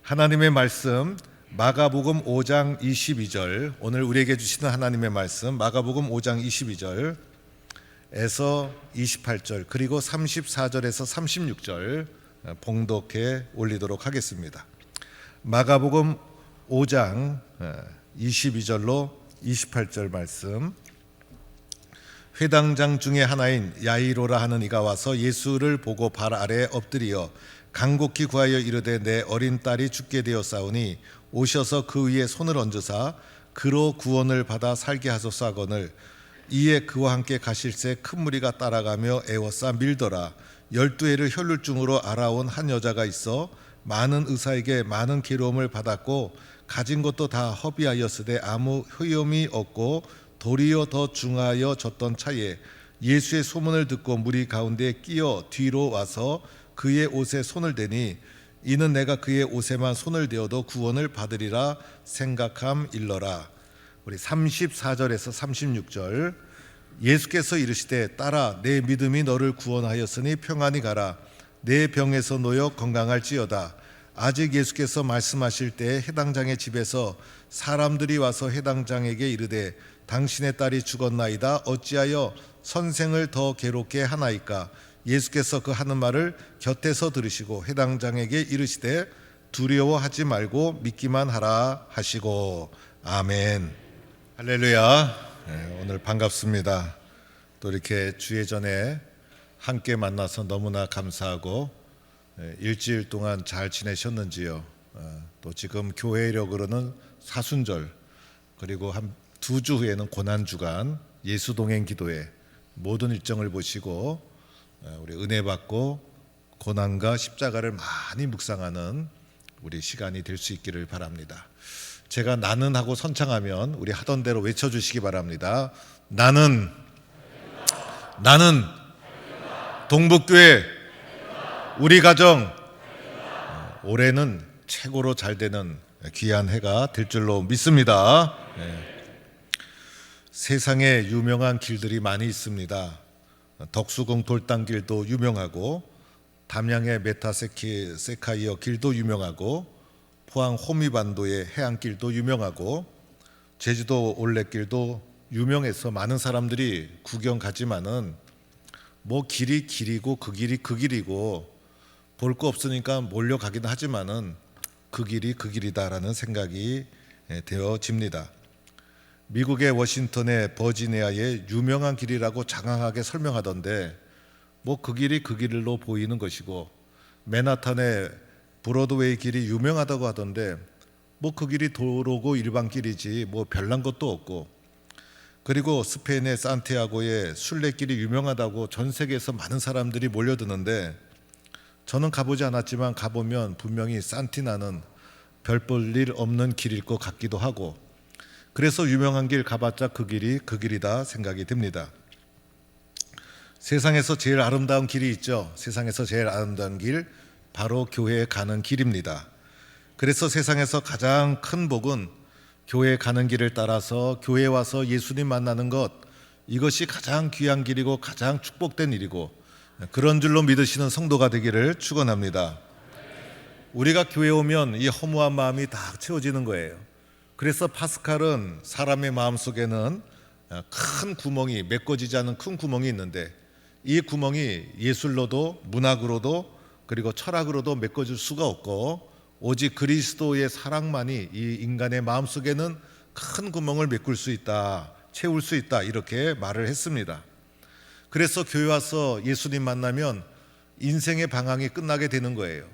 하나님의 말씀 마가복음 5장 22절, 오늘 우리에게 주시는 하나님의 말씀 마가복음 5장 22절에서 28절 그리고 34절에서 36절 봉독해 올리도록 하겠습니다. 마가복음 5장 22절로 28절 말씀. 회당장 중에 하나인 야이로라 하는 이가 와서 예수를 보고 발 아래에 엎드리어 간곡히 구하여 이르되 내 어린 딸이 죽게 되었사오니 오셔서 그 위에 손을 얹으사 그로 구원을 받아 살게 하소서 하거늘 이에 그와 함께 가실새 큰 무리가 따라가며 애워싸 밀더라. 12해를 혈루증으로 알아온 한 여자가 있어 많은 의사에게 많은 괴로움을 받았고 가진 것도 다 허비하였으되 아무 효험이 없고 도리어 더 중하여 졌던 차에 예수의 소문을 듣고 무리 가운데 끼어 뒤로 와서 그의 옷에 손을 대니 이는 내가 그의 옷에만 손을 대어도 구원을 받으리라 생각함 일러라. 우리 34절에서 36절. 예수께서 이르시되 딸아 내 믿음이 너를 구원하였으니 평안히 가라. 내 병에서 놓여 건강할지어다. 아직 예수께서 말씀하실 때 해당장의 집에서 사람들이 와서 해당장에게 이르되 당신의 딸이 죽었나이다. 어찌하여 선생을 더 괴롭게 하나이까? 예수께서 그 하는 말을 곁에서 들으시고 해당장에게 이르시되 두려워하지 말고 믿기만 하라 하시고. 아멘. 할렐루야. 오늘 반갑습니다. 또 이렇게 주의 전에 함께 만나서 너무나 감사하고 일주일 동안 잘 지내셨는지요? 또 지금 교회력으로는 사순절 그리고 한 2주 후에는 고난주간 예수동행 기도회 모든 일정을 보시고 우리 은혜 받고 고난과 십자가를 많이 묵상하는 우리 시간이 될 수 있기를 바랍니다. 제가 나는 하고 선창하면 우리 하던 대로 외쳐주시기 바랍니다. 나는 동북교회 우리 가정 올해는 최고로 잘 되는 귀한 해가 될 줄로 믿습니다. 세상에 유명한 길들이 많이 있습니다. 덕수궁 돌담길도 유명하고 담양의 메타세카이어 길도 유명하고 포항 호미반도의 해안길도 유명하고 제주도 올레길도 유명해서 많은 사람들이 구경 가지만은 뭐 길이 길이고 그 길이 그 길이고 볼 거 없으니까 몰려가기는 하지만은 그 길이 그 길이다라는 생각이 되어집니다. 미국의 워싱턴의 버지니아의 유명한 길이라고 장황하게 설명하던데 뭐 그 길이 그 길로 보이는 것이고 맨하탄의 브로드웨이 길이 유명하다고 하던데 뭐 그 길이 도로고 일반길이지 뭐 별난 것도 없고, 그리고 스페인의 산티아고의 순례길이 유명하다고 전 세계에서 많은 사람들이 몰려드는데 저는 가보지 않았지만 가보면 분명히 산티나는 별 볼 일 없는 길일 것 같기도 하고, 그래서 유명한 길 가봤자 그 길이 그 길이다 생각이 듭니다. 세상에서 제일 아름다운 길이 있죠. 세상에서 제일 아름다운 길 바로 교회에 가는 길입니다. 그래서 세상에서 가장 큰 복은 교회에 가는 길을 따라서 교회에 와서 예수님 만나는 것, 이것이 가장 귀한 길이고 가장 축복된 일이고 그런 줄로 믿으시는 성도가 되기를 축원합니다. 우리가 교회에 오면 이 허무한 마음이 다 채워지는 거예요. 그래서 파스칼은 사람의 마음속에는 큰 구멍이, 메꿔지지 않은 큰 구멍이 있는데 이 구멍이 예술로도 문학으로도 그리고 철학으로도 메꿔질 수가 없고 오직 그리스도의 사랑만이 이 인간의 마음속에는 큰 구멍을 메꿀 수 있다, 채울 수 있다, 이렇게 말을 했습니다. 그래서 교회 와서 예수님 만나면 인생의 방황이 끝나게 되는 거예요.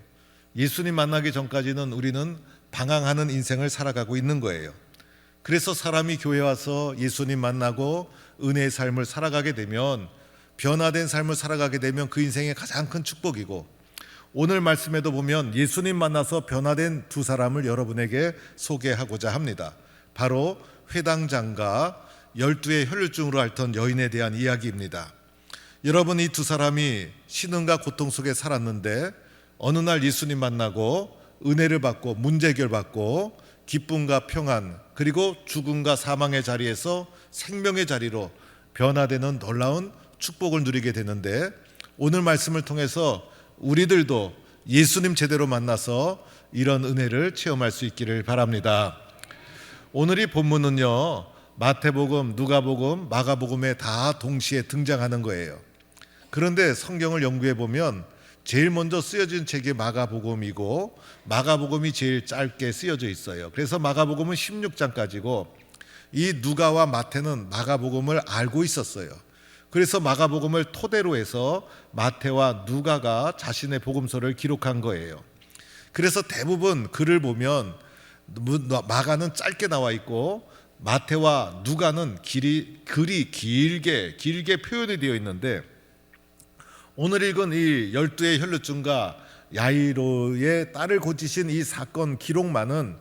예수님 만나기 전까지는 우리는 방황하는 인생을 살아가고 있는 거예요. 그래서 사람이 교회 와서 예수님 만나고 은혜의 삶을 살아가게 되면, 변화된 삶을 살아가게 되면 그 인생의 가장 큰 축복이고, 오늘 말씀에도 보면 예수님 만나서 변화된 두 사람을 여러분에게 소개하고자 합니다. 바로 회당장과 12의 혈루증으로 앓던 여인에 대한 이야기입니다. 여러분, 이 두 사람이 신음과 고통 속에 살았는데 어느 날 예수님 만나고 은혜를 받고 문제 해결받고 기쁨과 평안 그리고 죽음과 사망의 자리에서 생명의 자리로 변화되는 놀라운 축복을 누리게 되는데, 오늘 말씀을 통해서 우리들도 예수님 제대로 만나서 이런 은혜를 체험할 수 있기를 바랍니다. 오늘 이 본문은요, 마태복음, 누가복음, 마가복음에 다 동시에 등장하는 거예요. 그런데 성경을 연구해 보면 제일 먼저 쓰여진 책이 마가복음이고 마가복음이 제일 짧게 쓰여져 있어요. 그래서 마가복음은 16장까지고 이 누가와 마태는 마가복음을 알고 있었어요. 그래서 마가복음을 토대로 해서 마태와 누가가 자신의 복음서를 기록한 거예요. 그래서 대부분 글을 보면 마가는 짧게 나와 있고 마태와 누가는 글이 길게 표현이 되어 있는데, 오늘 읽은 이 12의 혈루증과 야이로의 딸을 고치신 이 사건 기록만은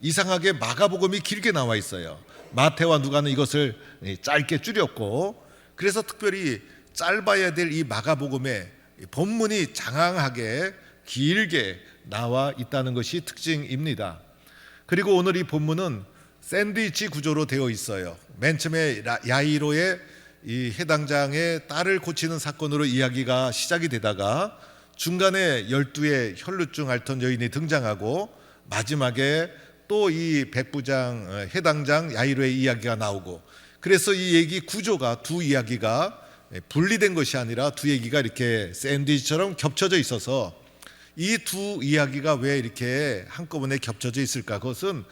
이상하게 마가복음이 길게 나와 있어요. 마태와 누가는 이것을 짧게 줄였고, 그래서 특별히 짧아야 될 이 마가복음에 본문이 장황하게 길게 나와 있다는 것이 특징입니다. 그리고 오늘 이 본문은 샌드위치 구조로 되어 있어요. 맨 처음에 야이로의 이 해당장의 딸을 고치는 사건으로 이야기가 시작이 되다가 중간에 12의 혈루증 앓던 여인이 등장하고 마지막에 또 이 백부장 해당장 야이로의 이야기가 나오고, 그래서 이 얘기 구조가 두 이야기가 분리된 것이 아니라 두 얘기가 이렇게 샌드위치처럼 겹쳐져 있어서 이 두 이야기가 왜 이렇게 한꺼번에 겹쳐져 있을까? 그것은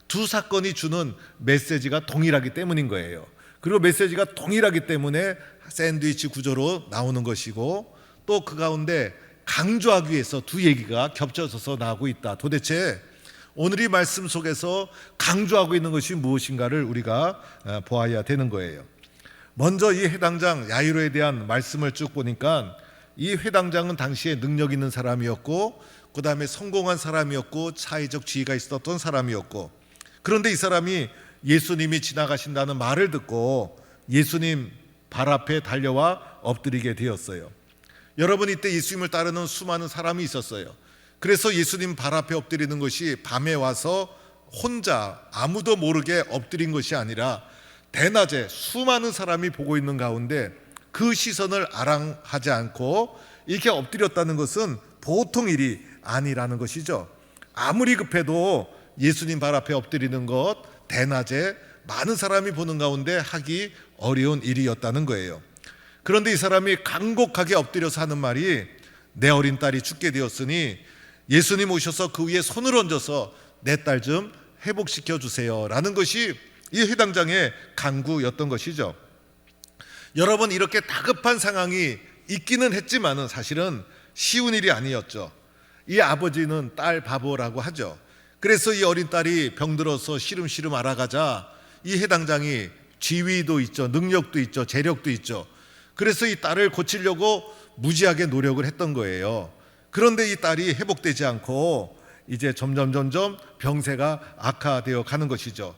두 사건이 주는 메시지가 동일하기 때문인 거예요. 그리고 메시지가 동일하기 때문에 샌드위치 구조로 나오는 것이고, 또 그 가운데 강조하기 위해서 두 얘기가 겹쳐져서 나오고 있다. 도대체 오늘 이 말씀 속에서 강조하고 있는 것이 무엇인가를 우리가 보아야 되는 거예요. 먼저 이 회당장 야이로에 대한 말씀을 쭉 보니까 이 회당장은 당시에 능력 있는 사람이었고, 그 다음에 성공한 사람이었고, 사회적 지위가 있었던 사람이었고, 그런데 이 사람이 예수님이 지나가신다는 말을 듣고 예수님 발 앞에 달려와 엎드리게 되었어요. 여러분, 이때 예수님을 따르는 수많은 사람이 있었어요. 그래서 예수님 발 앞에 엎드리는 것이 밤에 와서 혼자 아무도 모르게 엎드린 것이 아니라 대낮에 수많은 사람이 보고 있는 가운데 그 시선을 아랑하지 않고 이렇게 엎드렸다는 것은 보통 일이 아니라는 것이죠. 아무리 급해도 예수님 발 앞에 엎드리는 것, 대낮에 많은 사람이 보는 가운데 하기 어려운 일이었다는 거예요. 그런데 이 사람이 간곡하게 엎드려서 하는 말이, 내 어린 딸이 죽게 되었으니 예수님 오셔서 그 위에 손을 얹어서 내 딸 좀 회복시켜 주세요 라는 것이 이 회당장의 간구였던 것이죠. 여러분, 이렇게 다급한 상황이 있기는 했지만은 사실은 쉬운 일이 아니었죠. 이 아버지는 딸 바보라고 하죠. 그래서 이 어린 딸이 병들어서 시름시름 알아가자 이 회당장이 지위도 있죠, 능력도 있죠, 재력도 있죠. 그래서 이 딸을 고치려고 무지하게 노력을 했던 거예요. 그런데 이 딸이 회복되지 않고 이제 점점 병세가 악화되어 가는 것이죠.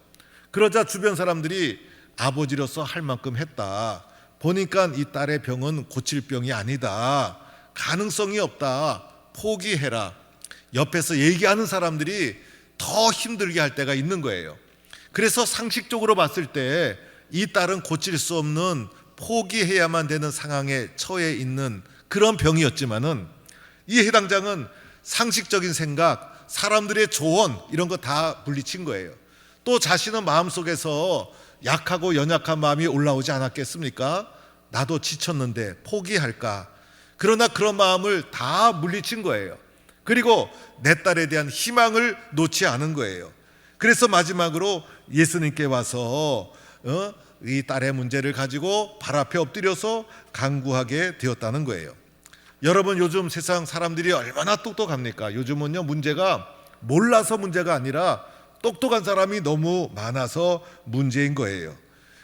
그러자 주변 사람들이 아버지로서 할 만큼 했다, 보니까 이 딸의 병은 고칠 병이 아니다, 가능성이 없다, 포기해라. 옆에서 얘기하는 사람들이 더 힘들게 할 때가 있는 거예요. 그래서 상식적으로 봤을 때 이 딸은 고칠 수 없는, 포기해야만 되는 상황에 처해 있는 그런 병이었지만은 이 해당장은 상식적인 생각, 사람들의 조언 이런 거 다 물리친 거예요. 또 자신은 마음속에서 약하고 연약한 마음이 올라오지 않았겠습니까? 나도 지쳤는데 포기할까? 그러나 그런 마음을 다 물리친 거예요. 그리고 내 딸에 대한 희망을 놓지 않은 거예요. 그래서 마지막으로 예수님께 와서 이 딸의 문제를 가지고 발 앞에 엎드려서 간구하게 되었다는 거예요. 여러분, 요즘 세상 사람들이 얼마나 똑똑합니까? 요즘은요, 문제가 몰라서 문제가 아니라 똑똑한 사람이 너무 많아서 문제인 거예요.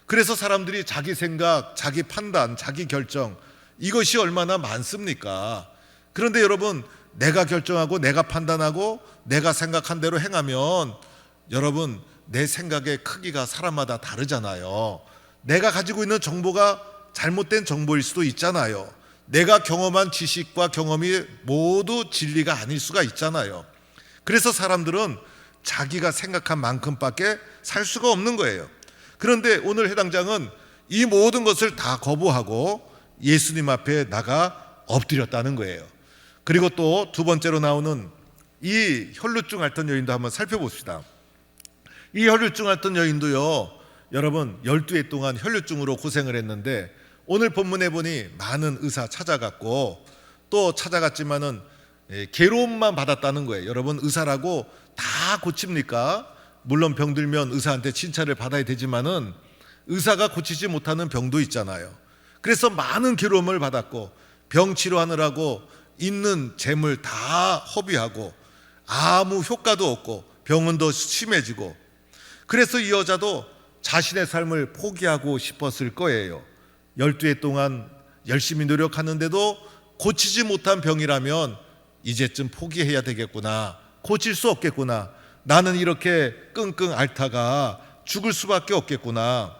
그래서 사람들이 자기 생각, 자기 판단, 자기 결정, 이것이 얼마나 많습니까? 그런데 여러분, 내가 결정하고 내가 판단하고 내가 생각한 대로 행하면 여러분, 내 생각의 크기가 사람마다 다르잖아요. 내가 가지고 있는 정보가 잘못된 정보일 수도 있잖아요. 내가 경험한 지식과 경험이 모두 진리가 아닐 수가 있잖아요. 그래서 사람들은 자기가 생각한 만큼밖에 살 수가 없는 거예요. 그런데 오늘 해당장은 이 모든 것을 다 거부하고 예수님 앞에 나가 엎드렸다는 거예요. 그리고 또 두 번째로 나오는 이 혈루증 앓던 여인도 한번 살펴봅시다. 이 혈루증 앓던 여인도요, 여러분 12해 동안 혈루증으로 고생을 했는데 오늘 본문에 보니 많은 의사 찾아갔고 또 찾아갔지만은 괴로움만 받았다는 거예요. 여러분 의사라고 다 고칩니까? 물론 병들면 의사한테 칭찬을 받아야 되지만은 의사가 고치지 못하는 병도 있잖아요. 그래서 많은 괴로움을 받았고 병 치료하느라고 있는 재물 다 허비하고 아무 효과도 없고 병은 더 심해지고, 그래서 이 여자도 자신의 삶을 포기하고 싶었을 거예요. 12해 동안 열심히 노력하는데도 고치지 못한 병이라면 이제쯤 포기해야 되겠구나, 고칠 수 없겠구나, 나는 이렇게 끙끙 앓다가 죽을 수밖에 없겠구나,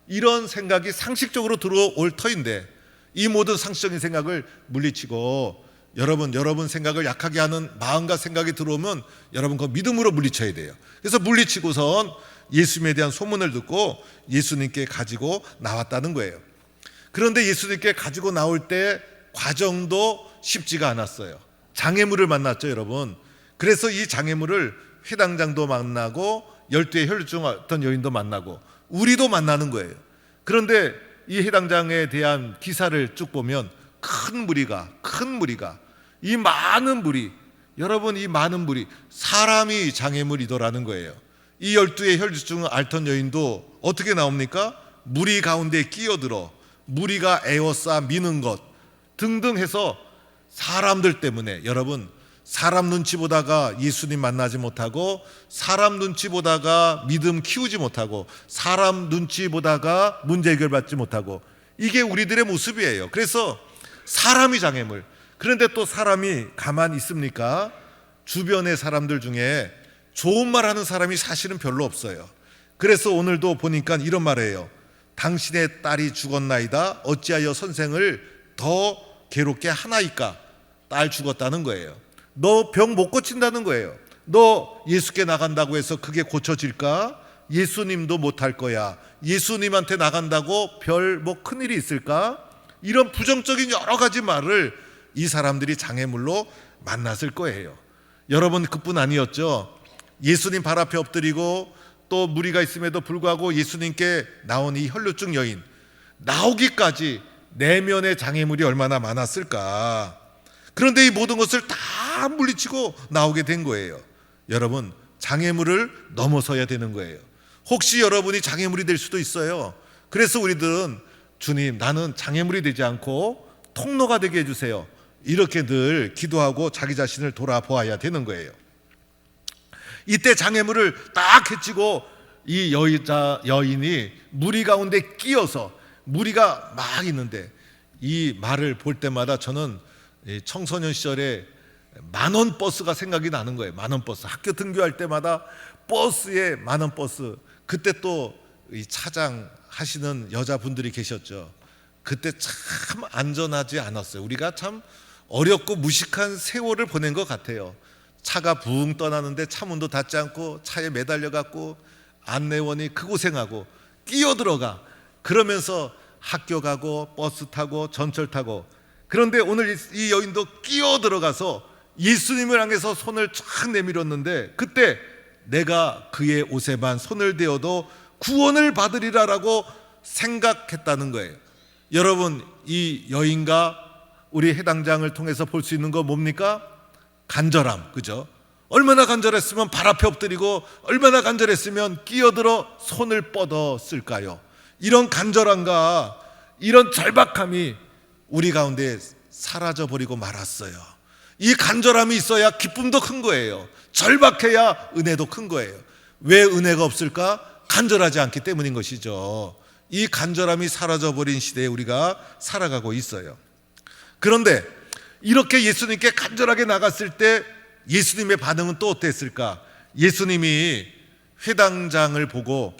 이런 생각이 상식적으로 들어올 터인데 이 모든 상식적인 생각을 물리치고 여러분 생각을 약하게 하는 마음과 생각이 들어오면 여러분 그 믿음으로 물리쳐야 돼요. 그래서 물리치고선 예수님에 대한 소문을 듣고 예수님께 가지고 나왔다는 거예요. 그런데 예수님께 가지고 나올 때 과정도 쉽지가 않았어요. 장애물을 만났죠, 여러분. 그래서 이 장애물을 회당장도 만나고 12의 혈루증 어떤 여인도 만나고 우리도 만나는 거예요. 그런데 이 회당장에 대한 기사를 쭉 보면 큰 무리가 이 많은 무리, 여러분 이 많은 무리, 사람이 장애물이더라는 거예요. 이 12의 혈루증 앓던 여인도 어떻게 나옵니까? 무리 가운데 끼어들어 무리가 에워싸 미는 것 등등 해서 사람들 때문에, 여러분 사람 눈치 보다가 예수님 만나지 못하고 사람 눈치 보다가 믿음 키우지 못하고 사람 눈치 보다가 문제 해결받지 못하고, 이게 우리들의 모습이에요. 그래서 사람이 장애물. 그런데 또 사람이 가만히 있습니까? 주변의 사람들 중에 좋은 말 하는 사람이 사실은 별로 없어요. 그래서 오늘도 보니까 이런 말이에요. 당신의 딸이 죽었나이다 어찌하여 선생을 더 괴롭게 하나이까. 딸 죽었다는 거예요. 너 병 못 고친다는 거예요. 너 예수께 나간다고 해서 그게 고쳐질까? 예수님도 못할 거야. 예수님한테 나간다고 별 뭐 큰일이 있을까? 이런 부정적인 여러 가지 말을 이 사람들이 장애물로 만났을 거예요. 여러분 그뿐 아니었죠. 예수님 발 앞에 엎드리고 또 무리가 있음에도 불구하고 예수님께 나온 이 혈루증 여인, 나오기까지 내면의 장애물이 얼마나 많았을까. 그런데 이 모든 것을 다 물리치고 나오게 된 거예요. 여러분 장애물을 넘어서야 되는 거예요. 혹시 여러분이 장애물이 될 수도 있어요. 그래서 우리들은 주님 나는 장애물이 되지 않고 통로가 되게 해주세요, 이렇게 늘 기도하고 자기 자신을 돌아보아야 되는 거예요. 이때 장애물을 딱 해치고 이 여인이 무리 가운데 끼어서, 무리가 막 있는데 이 말을 볼 때마다 저는 청소년 시절에 만원 버스가 생각이 나는 거예요. 만원 버스, 학교 등교할 때마다 버스에 만원 버스. 그때 또 이 차장 하시는 여자분들이 계셨죠. 그때 참 안전하지 않았어요. 우리가 참 어렵고 무식한 세월을 보낸 것 같아요. 차가 붕 떠나는데 차문도 닫지 않고 차에 매달려 갖고 안내원이 그 고생하고 끼어들어가, 그러면서 학교 가고 버스 타고 전철 타고. 그런데 오늘 이 여인도 끼어들어가서 예수님을 향해서 손을 쫙 내밀었는데 그때 내가 그의 옷에만 손을 대어도 구원을 받으리라라고 생각했다는 거예요. 여러분 이 여인과 우리 해당장을 통해서 볼 수 있는 거 뭡니까? 간절함, 그죠? 얼마나 간절했으면 발 앞에 엎드리고 얼마나 간절했으면 끼어들어 손을 뻗었을까요? 이런 간절함과 이런 절박함이 우리 가운데 사라져버리고 말았어요. 이 간절함이 있어야 기쁨도 큰 거예요. 절박해야 은혜도 큰 거예요. 왜 은혜가 없을까? 간절하지 않기 때문인 것이죠. 이 간절함이 사라져버린 시대에 우리가 살아가고 있어요. 그런데 이렇게 예수님께 간절하게 나갔을 때 예수님의 반응은 또 어땠을까? 예수님이 회당장을 보고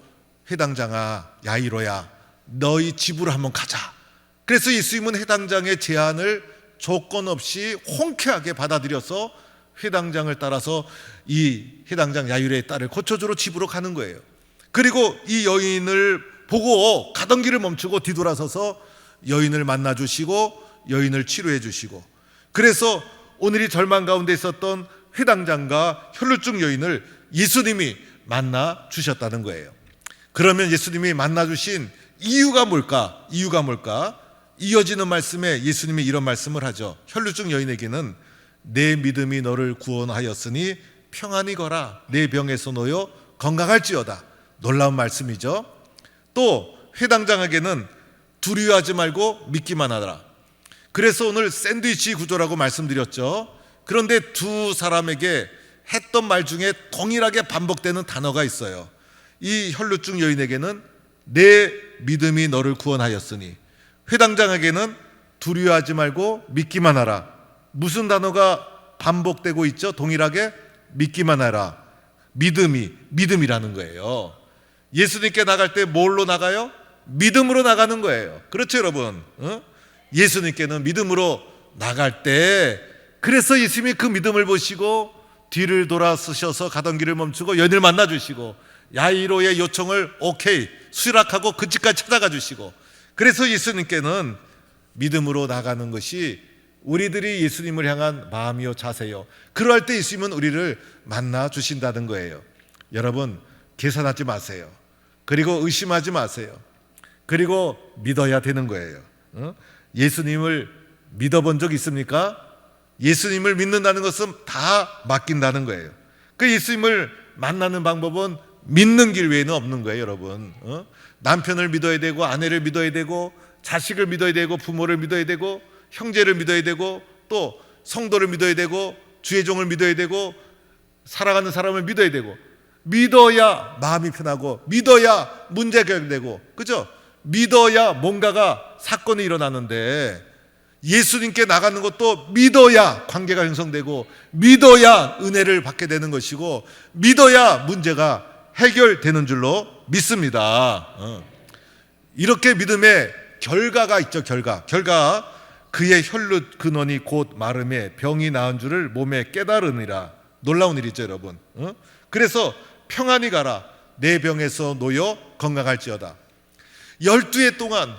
회당장아, 야이로야, 너희 집으로 한번 가자. 그래서 예수님은 회당장의 제안을 조건 없이 hon쾌하게 받아들여서 회당장을 따라서 이 회당장 야이로의 딸을 고쳐주러 집으로 가는 거예요. 그리고 이 여인을 보고 가던 길을 멈추고 뒤돌아서서 여인을 만나주시고 여인을 치료해 주시고, 그래서 오늘 이 절망 가운데 있었던 회당장과 혈루증 여인을 예수님이 만나 주셨다는 거예요. 그러면 예수님이 만나 주신 이유가 뭘까? 이유가 뭘까? 이어지는 말씀에 예수님이 이런 말씀을 하죠. 혈루증 여인에게는 내 믿음이 너를 구원하였으니 평안히 거라. 내 병에서 놓여 건강할지어다. 놀라운 말씀이죠. 또 회당장에게는 두려워하지 말고 믿기만 하라. 그래서 오늘 샌드위치 구조라고 말씀드렸죠. 그런데 두 사람에게 했던 말 중에 동일하게 반복되는 단어가 있어요. 이 혈루증 여인에게는 내 믿음이 너를 구원하였으니, 회당장에게는 두려워하지 말고 믿기만 하라. 무슨 단어가 반복되고 있죠? 동일하게 믿기만 하라. 믿음이라는 거예요. 예수님께 나갈 때 뭘로 나가요? 믿음으로 나가는 거예요. 그렇죠, 여러분? 예수님께는 믿음으로 나갈 때, 그래서 예수님이 그 믿음을 보시고 뒤를 돌아서셔서 가던 길을 멈추고 여인을 만나 주시고, 야이로의 요청을 오케이 수락하고 그 집까지 찾아가 주시고, 그래서 예수님께는 믿음으로 나가는 것이 우리들이 예수님을 향한 마음이요 자세요. 그럴 때 예수님은 우리를 만나 주신다는 거예요. 여러분, 계산하지 마세요. 그리고 의심하지 마세요. 그리고 믿어야 되는 거예요. 예수님을 믿어본 적 있습니까? 예수님을 믿는다는 것은 다 맡긴다는 거예요. 그 예수님을 만나는 방법은 믿는 길 외에는 없는 거예요, 여러분. 남편을 믿어야 되고, 아내를 믿어야 되고, 자식을 믿어야 되고, 부모를 믿어야 되고, 형제를 믿어야 되고, 또 성도를 믿어야 되고, 주의 종을 믿어야 되고, 사랑하는 사람을 믿어야 되고, 믿어야 마음이 편하고, 믿어야 문제 해결되고, 그죠? 믿어야 뭔가가 사건이 일어나는데, 예수님께 나가는 것도 믿어야 관계가 형성되고, 믿어야 은혜를 받게 되는 것이고, 믿어야 문제가 해결되는 줄로 믿습니다. 이렇게 믿음의 결과가 있죠. 결과. 그의 혈루 근원이 곧 마름에 병이 나은 줄을 몸에 깨달으니라. 놀라운 일이죠, 여러분. 그래서 평안히 가라. 내 병에서 놓여 건강할지어다. 12해 동안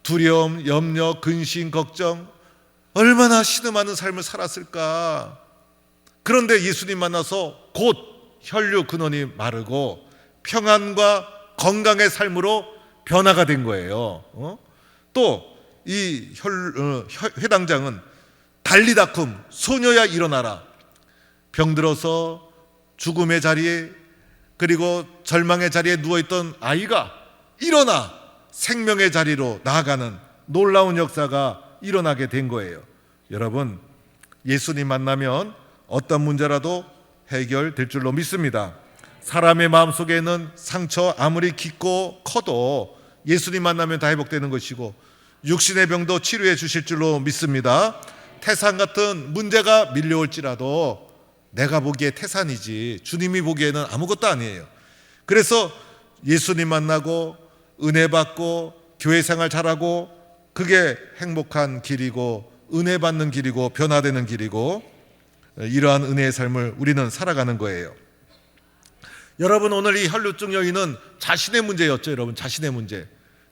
두려움, 염려, 근심, 걱정, 얼마나 신음하는 삶을 살았을까. 그런데 예수님 만나서 곧 혈류 근원이 마르고 평안과 건강의 삶으로 변화가 된 거예요. 또 이 회당장은 달리다쿰 소녀야 일어나라. 병들어서 죽음의 자리에, 그리고 절망의 자리에 누워있던 아이가 일어나 생명의 자리로 나아가는 놀라운 역사가 일어나게 된 거예요. 여러분, 예수님 만나면 어떤 문제라도 해결될 줄로 믿습니다. 사람의 마음속에는 상처 아무리 깊고 커도 예수님 만나면 다 회복되는 것이고, 육신의 병도 치료해 주실 줄로 믿습니다. 태산 같은 문제가 밀려올지라도 내가 보기에 태산이지 주님이 보기에는 아무것도 아니에요. 그래서 예수님 만나고 은혜 받고 교회 생활 잘하고, 그게 행복한 길이고 은혜 받는 길이고 변화되는 길이고, 이러한 은혜의 삶을 우리는 살아가는 거예요. 여러분, 오늘 이 혈루증 여인은 자신의 문제였죠. 여러분, 자신의 문제,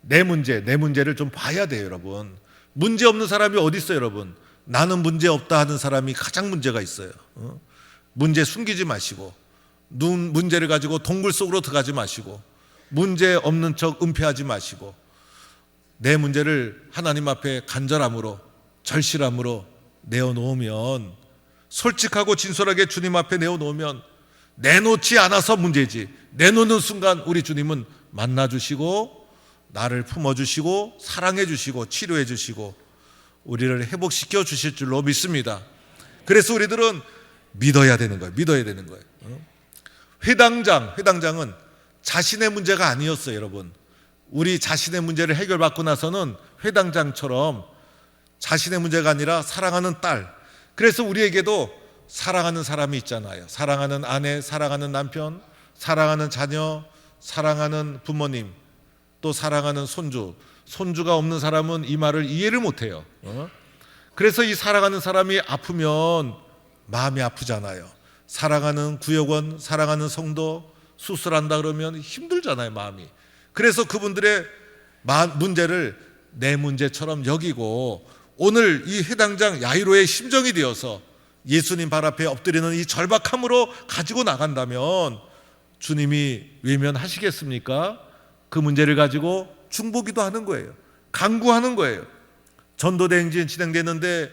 내 문제를 좀 봐야 돼요. 여러분, 문제 없는 사람이 어디 있어요? 여러분, 나는 문제 없다 하는 사람이 가장 문제가 있어요. 문제 숨기지 마시고, 문제를 가지고 동굴 속으로 들어가지 마시고, 문제 없는 척 은폐하지 마시고, 내 문제를 하나님 앞에 간절함으로 절실함으로 내어놓으면, 솔직하고 진솔하게 주님 앞에 내어놓으면, 내놓지 않아서 문제지, 내놓는 순간 우리 주님은 만나주시고 나를 품어주시고 사랑해주시고 치료해주시고 우리를 회복시켜 주실 줄로 믿습니다. 그래서 우리들은 믿어야 되는 거예요. 회당장은 자신의 문제가 아니었어요. 여러분, 우리 자신의 문제를 해결받고 나서는 회당장처럼 자신의 문제가 아니라 사랑하는 딸, 그래서 우리에게도 사랑하는 사람이 있잖아요. 사랑하는 아내, 사랑하는 남편, 사랑하는 자녀, 사랑하는 부모님, 또 사랑하는 손주가 없는 사람은 이 말을 이해를 못해요. 그래서 이 사랑하는 사람이 아프면 마음이 아프잖아요. 사랑하는 구역원, 사랑하는 성도 수술한다 그러면 힘들잖아요, 마음이. 그래서 그분들의 문제를 내 문제처럼 여기고, 오늘 이 회당장 야이로의 심정이 되어서 예수님 발 앞에 엎드리는 이 절박함으로 가지고 나간다면 주님이 외면하시겠습니까? 그 문제를 가지고 중보기도 하는 거예요. 간구하는 거예요. 전도대행진 진행되는데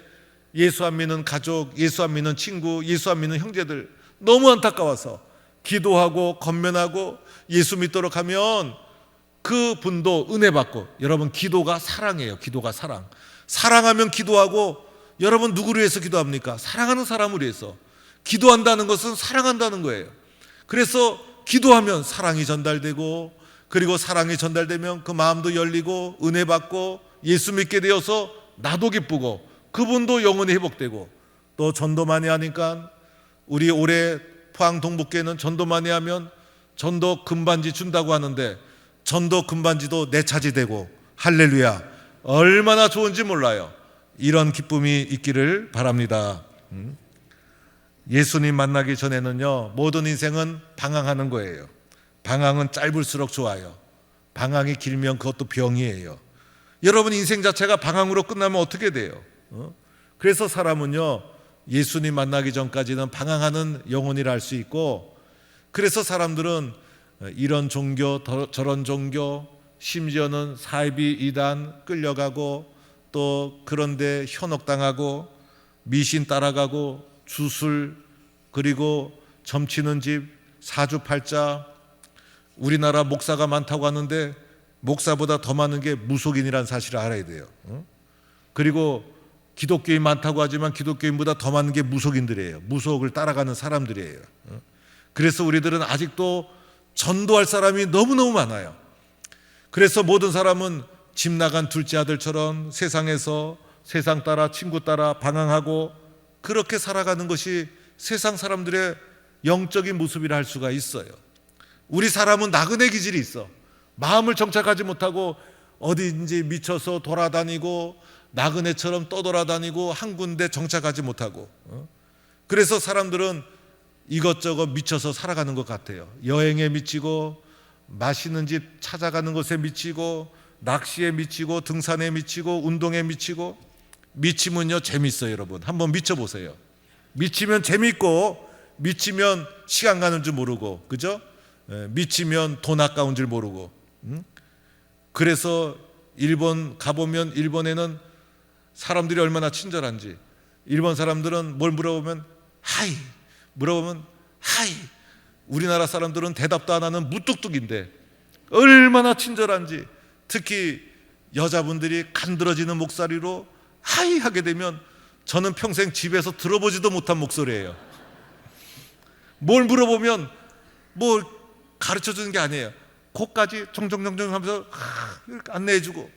예수 안 믿는 가족, 예수 안 믿는 친구, 예수 안 믿는 형제들 너무 안타까워서 기도하고 권면하고 예수 믿도록 하면 그 분도 은혜 받고. 여러분, 기도가 사랑이에요. 기도가 사랑. 사랑하면 기도하고. 여러분, 누구를 위해서 기도합니까? 사랑하는 사람을 위해서. 기도한다는 것은 사랑한다는 거예요. 그래서 기도하면 사랑이 전달되고, 그리고 사랑이 전달되면 그 마음도 열리고 은혜 받고 예수 믿게 되어서 나도 기쁘고 그분도 영원히 회복되고. 또 전도 많이 하니까 우리 올해 포항 동북교회는 전도 많이 하면 전도 금반지 준다고 하는데 전도 금반지도 내 차지되고, 할렐루야, 얼마나 좋은지 몰라요. 이런 기쁨이 있기를 바랍니다. 예수님 만나기 전에는요, 모든 인생은 방황하는 거예요. 방황은 짧을수록 좋아요. 방황이 길면 그것도 병이에요. 여러분, 인생 자체가 방황으로 끝나면 어떻게 돼요? 그래서 사람은요, 예수님 만나기 전까지는 방황하는 영혼이라 할 수 있고, 그래서 사람들은 이런 종교 저런 종교, 심지어는 사이비 이단 끌려가고, 또 그런데 현혹당하고 미신 따라가고 주술, 그리고 점치는 집, 사주팔자. 우리나라 목사가 많다고 하는데 목사보다 더 많은 게 무속인이라는 사실을 알아야 돼요. 그리고 기독교인 많다고 하지만 기독교인보다 더 많은 게 무속인들이에요. 무속을 따라가는 사람들이에요. 그래서 우리들은 아직도 전도할 사람이 너무너무 많아요. 그래서 모든 사람은 집 나간 둘째 아들처럼 세상에서 세상 따라 친구 따라 방황하고 그렇게 살아가는 것이 세상 사람들의 영적인 모습이라 할 수가 있어요. 우리 사람은 나그네 기질이 있어. 마음을 정착하지 못하고 어디인지 미쳐서 돌아다니고 나그네처럼 떠돌아다니고 한 군데 정착하지 못하고. 그래서 사람들은 이것저것 미쳐서 살아가는 것 같아요. 여행에 미치고, 맛있는 집 찾아가는 것에 미치고, 낚시에 미치고, 등산에 미치고, 운동에 미치고. 미치면요 재밌어요. 여러분, 한번 미쳐보세요. 미치면 재밌고, 미치면 시간 가는 줄 모르고, 그죠? 미치면 돈 아까운 줄 모르고. 그래서 일본 가보면 일본에는 사람들이 얼마나 친절한지. 일본 사람들은 뭘 물어보면 하이, 물어보면 하이. 우리나라 사람들은 대답도 안 하는 무뚝뚝인데 얼마나 친절한지. 특히 여자분들이 간드러지는 목소리로 하이 하게 되면 저는 평생 집에서 들어보지도 못한 목소리예요. 뭘 물어보면 뭘 가르쳐 주는 게 아니에요. 코까지 정정정정 하면서 이렇게 안내해주고.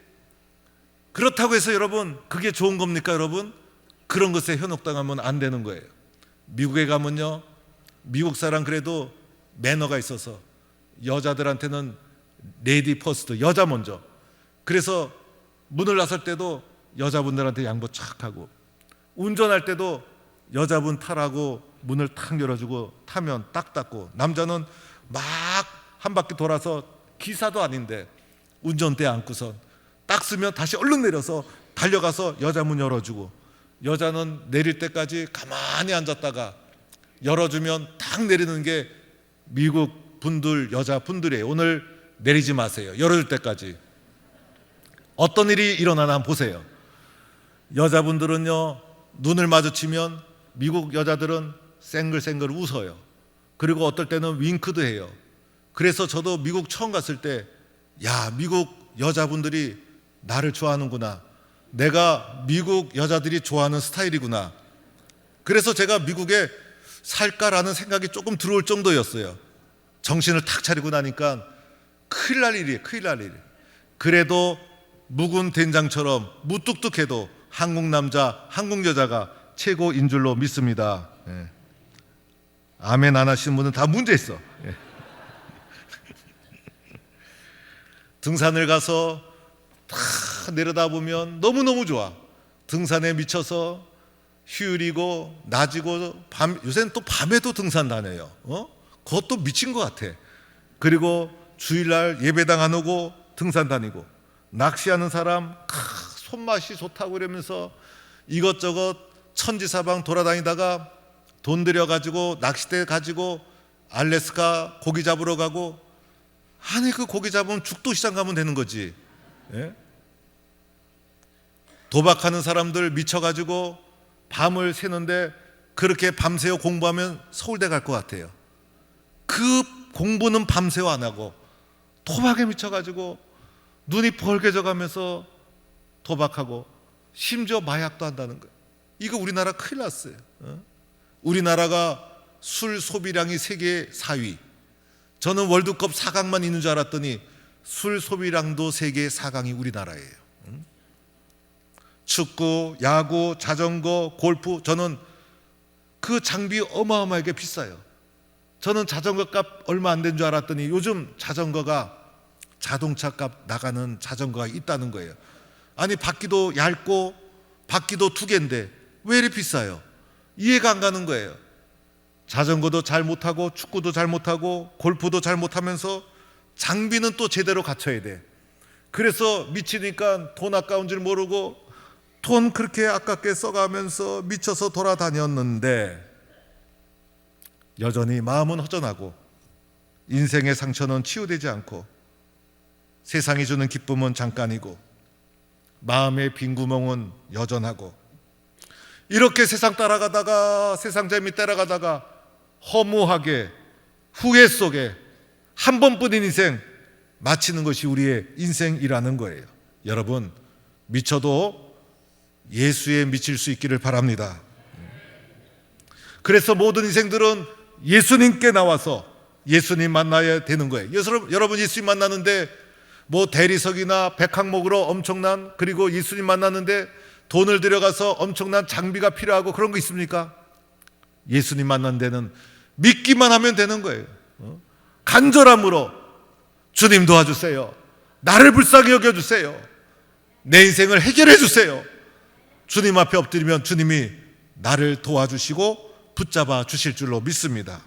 그렇다고 해서 여러분, 그게 좋은 겁니까? 여러분, 그런 것에 현혹당하면 안 되는 거예요. 미국에 가면요, 미국 사람 그래도 매너가 있어서 여자들한테는 레디 퍼스트, 여자 먼저. 그래서 문을 나설 때도 여자분들한테 양보 착 하고, 운전할 때도 여자분 타라고 문을 탁 열어주고 타면 딱 닫고, 남자는 막 한 바퀴 돌아서 기사도 아닌데 운전대에 앉고선 딱 쓰면 다시 얼른 내려서 달려가서 여자 문 열어주고, 여자는 내릴 때까지 가만히 앉았다가 열어주면 딱 내리는 게 미국 분들, 여자분들이에요. 오늘 내리지 마세요. 열어줄 때까지. 어떤 일이 일어나나 한번 보세요. 여자분들은요, 눈을 마주치면 미국 여자들은 쌩글쌩글 웃어요. 그리고 어떨 때는 윙크도 해요. 그래서 저도 미국 처음 갔을 때, 야, 미국 여자분들이 나를 좋아하는구나. 내가 미국 여자들이 좋아하는 스타일이구나. 그래서 제가 미국에 살까라는 생각이 조금 들어올 정도였어요. 정신을 탁 차리고 나니까 큰일 날 일이에요. 큰일 날 일. 그래도 묵은 된장처럼 무뚝뚝해도 한국 남자, 한국 여자가 최고인 줄로 믿습니다. 예. 아멘 안 하시는 분은 다 문제 있어. 예. 등산을 가서 다 내려다보면 너무너무 좋아. 등산에 미쳐서 휴일이고 낮이고 밤, 요새는 또 밤에도 등산 다녀요. 그것도 미친 것 같아. 그리고 주일날 예배당 안 오고 등산 다니고, 낚시하는 사람 손맛이 좋다고 그러면서 이것저것 천지사방 돌아다니다가 돈 들여가지고 낚싯대 가지고 알래스카 고기 잡으러 가고, 아니 그 고기 잡으면 죽도시장 가면 되는 거지. 예? 도박하는 사람들 미쳐가지고 밤을 새는데 그렇게 밤새워 공부하면 서울대 갈 것 같아요. 그 공부는 밤새워 안 하고 도박에 미쳐가지고 눈이 벌게져 가면서 도박하고 심지어 마약도 한다는 거예요. 이거 우리나라 큰일 났어요. 우리나라가 술 소비량이 세계 4위. 저는 월드컵 4강만 있는 줄 알았더니 술 소비량도 세계 4강이 우리나라예요. 축구, 야구, 자전거, 골프, 저는 그 장비 어마어마하게 비싸요. 저는 자전거 값 얼마 안 된 줄 알았더니 요즘 자전거가 자동차 값 나가는 자전거가 있다는 거예요. 아니 바퀴도 얇고 바퀴도 2개인데 왜 이렇게 비싸요? 이해가 안 가는 거예요. 자전거도 잘 못하고 축구도 잘 못하고 골프도 잘 못하면서 장비는 또 제대로 갖춰야 돼. 그래서 미치니까 돈 아까운 줄 모르고 돈 그렇게 아깝게 써가면서 미쳐서 돌아다녔는데 여전히 마음은 허전하고 인생의 상처는 치유되지 않고 세상이 주는 기쁨은 잠깐이고 마음의 빈 구멍은 여전하고, 이렇게 세상 따라가다가 세상 재미 따라가다가 허무하게 후회 속에 한 번뿐인 인생 마치는 것이 우리의 인생이라는 거예요. 여러분, 미쳐도 예수에 미칠 수 있기를 바랍니다. 그래서 모든 인생들은 예수님께 나와서 예수님 만나야 되는 거예요. 여러분 예수님 만나는데 뭐 대리석이나 백항목으로 엄청난, 그리고 예수님 만나는데 돈을 들여가서 엄청난 장비가 필요하고 그런 거 있습니까? 예수님 만난 데는 믿기만 하면 되는 거예요. 간절함으로 주님 도와주세요. 나를 불쌍히 여겨주세요. 내 인생을 해결해 주세요. 주님 앞에 엎드리면 주님이 나를 도와주시고 붙잡아 주실 줄로 믿습니다.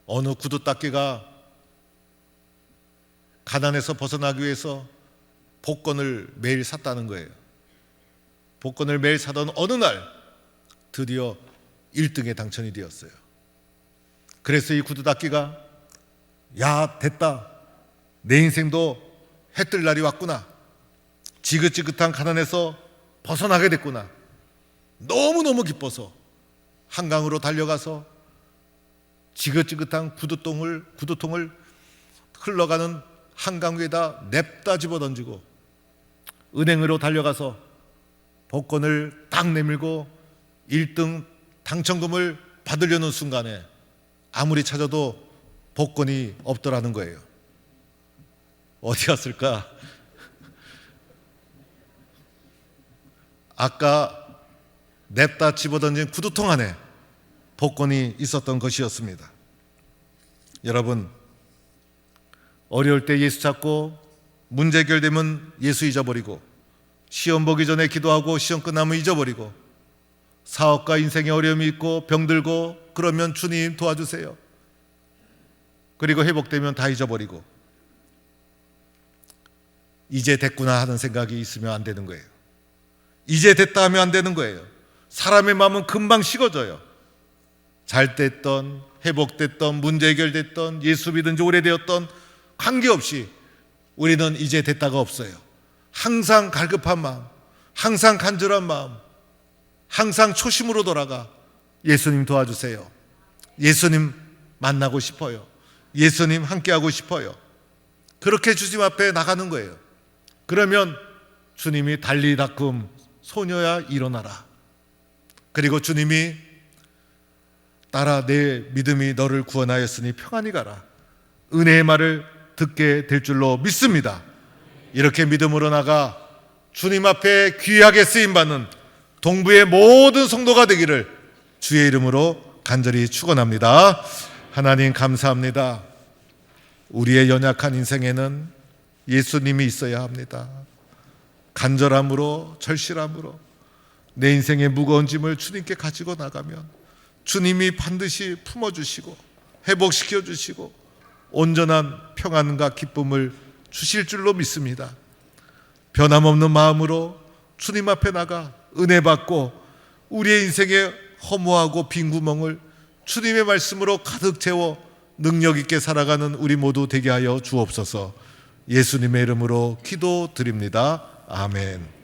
어느 구두닦이가 가난에서 벗어나기 위해서 복권을 매일 샀다는 거예요. 복권을 매일 사던 어느 날 드디어 1등에 당첨이 되었어요. 그래서 이 구두닦이가 야 됐다, 내 인생도 해뜰 날이 왔구나, 지긋지긋한 가난에서 벗어나게 됐구나, 너무너무 기뻐서 한강으로 달려가서 지긋지긋한 구두통을 흘러가는 한강 위에다 냅다 집어던지고 은행으로 달려가서 복권을 딱 내밀고 1등 당첨금을 받으려는 순간에 아무리 찾아도 복권이 없더라는 거예요. 어디 갔을까? 아까 냅다 집어던진 구두통 안에 복권이 있었던 것이었습니다. 여러분, 어려울 때 예수 찾고 문제 해결되면 예수 잊어버리고, 시험 보기 전에 기도하고 시험 끝나면 잊어버리고, 사업과 인생에 어려움이 있고 병들고 그러면 주님 도와주세요, 그리고 회복되면 다 잊어버리고, 이제 됐구나 하는 생각이 있으면 안 되는 거예요. 이제 됐다 하면 안 되는 거예요. 사람의 마음은 금방 식어져요. 잘 됐던, 회복됐던, 문제 해결됐던, 예수 믿은 지 오래되었던 관계없이 우리는 이제 됐다가 없어요. 항상 갈급한 마음, 항상 간절한 마음, 항상 초심으로 돌아가 예수님 도와주세요, 예수님 만나고 싶어요, 예수님 함께하고 싶어요, 그렇게 주님 앞에 나가는 거예요. 그러면 주님이 달리 닦음 소녀야 일어나라, 그리고 주님이 따라 내 믿음이 너를 구원하였으니 평안히 가라, 은혜의 말을 듣게 될 줄로 믿습니다. 이렇게 믿음으로 나가 주님 앞에 귀하게 쓰임받는 동부의 모든 성도가 되기를 주의 이름으로 간절히 축원합니다. 하나님 감사합니다. 우리의 연약한 인생에는 예수님이 있어야 합니다. 간절함으로, 절실함으로 내 인생의 무거운 짐을 주님께 가지고 나가면 주님이 반드시 품어주시고 회복시켜 주시고 온전한 평안과 기쁨을 주실 줄로 믿습니다. 변함없는 마음으로 주님 앞에 나가 은혜 받고 우리의 인생의 허무하고 빈 구멍을 주님의 말씀으로 가득 채워 능력 있게 살아가는 우리 모두 되게 하여 주옵소서. 예수님의 이름으로 기도드립니다. 아멘.